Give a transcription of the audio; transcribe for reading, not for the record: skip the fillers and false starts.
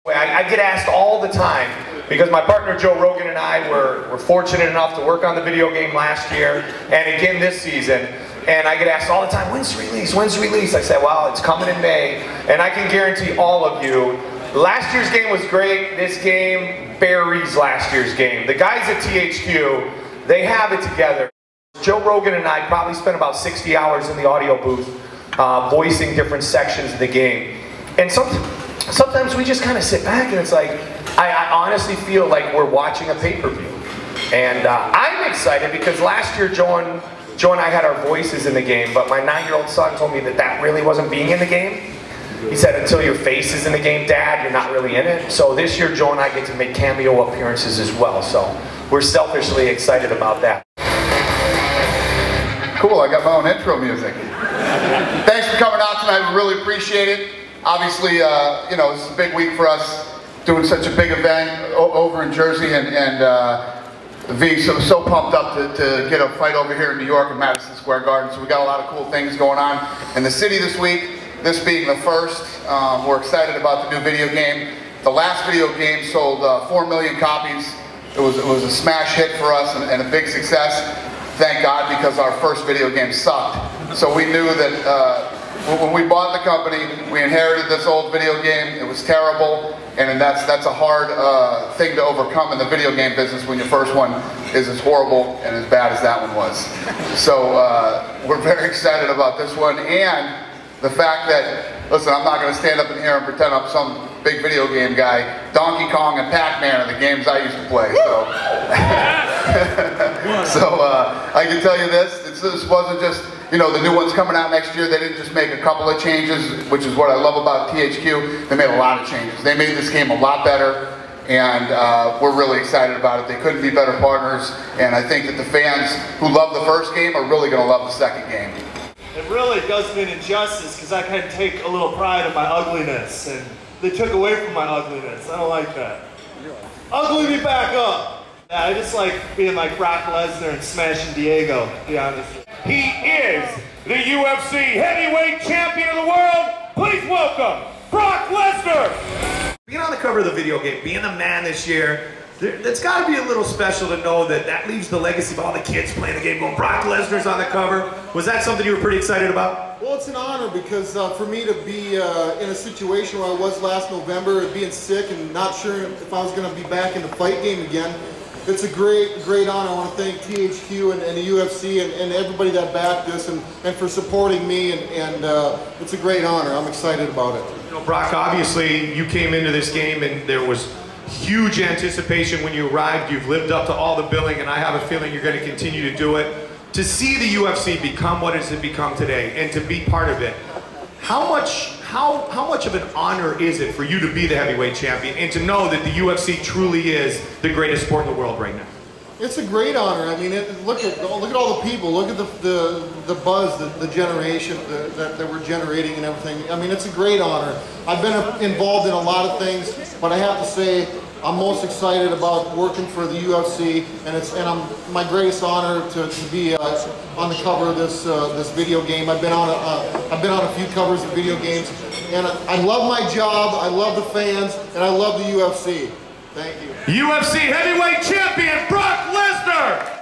I get asked all the time, because my partner Joe Rogan and I were fortunate enough to work on the video game last year and again this season, and I get asked all the time, when's the release, when's the release? I say, well, it's coming in May, and I can guarantee all of you, last year's game was great, this game buries last year's game. The guys at THQ, they have it together. Joe Rogan and I probably spent about 60 hours in the audio booth voicing different sections of the game. And sometimes we just kind of sit back and it's like, I honestly feel like we're watching a pay-per-view. And I'm excited because last year Joe and I had our voices in the game, but my 9-year-old son told me that really wasn't being in the game. He said, until your face is in the game, Dad, you're not really in it. So this year Joe and I get to make cameo appearances as well. So we're selfishly excited about that. Cool, I got my own intro music. Thanks for coming out tonight, we really appreciate it. Obviously, you know, it's a big week for us, doing such a big event over in Jersey, and V so pumped up to get a fight over here in New York at Madison Square Garden. So we got a lot of cool things going on in the city this week, this being the first. We're excited about the new video game. The last video game sold 4 million copies. It was a smash hit for us and a big success. Thank God, because our first video game sucked. So we knew that when we bought the company, we inherited this old video game. It was terrible, and that's a hard thing to overcome in the video game business when your first one is as horrible and as bad as that one was. So we're very excited about this one, and the fact that, listen, I'm not going to stand up in here and pretend I'm some big video game guy. Donkey Kong and Pac-Man are the games I used to play. So, I can tell you this wasn't just, you know, the new one's coming out next year. They didn't just make a couple of changes, which is what I love about THQ. They made a lot of changes. They made this game a lot better, and we're really excited about it. They couldn't be better partners, and I think that the fans who love the first game are really going to love the second game. It really does me an injustice because I kind of take a little pride in my ugliness, and they took away from my ugliness. I don't like that. Ugly me back up. I just like being like Brock Lesnar and smashing Diego, to be honest. He is the UFC heavyweight champion of the world. Please welcome Brock Lesnar. Being on the cover of the video game, being the man this year, it's got to be a little special to know that leaves the legacy of all the kids playing the game going, Brock Lesnar's on the cover. Was that something you were pretty excited about? Well, it's an honor because for me to be in a situation where I was last November, being sick and not sure if I was going to be back in the fight game again, it's a great honor. I want to thank THQ and the UFC and everybody that backed this and for supporting me, and it's a great honor. I'm excited about it. You know, Brock, obviously you came into this game and there was huge anticipation when you arrived. You've lived up to all the billing, and I have a feeling you're going to continue to do it. To see the UFC become what it's become today and to be part of it, how much of an honor is it for you to be the heavyweight champion and to know that the UFC truly is the greatest sport in the world right now? It's a great honor. I mean, look at all the people. Look at the buzz, the generation that we're generating and everything. I mean, it's a great honor. I've been involved in a lot of things, but I have to say I'm most excited about working for the UFC, and my greatest honor to be on the cover of this video game. I've been on a few covers of video games, and I love my job. I love the fans, and I love the UFC. Thank you. UFC heavyweight champion Brock Lesnar.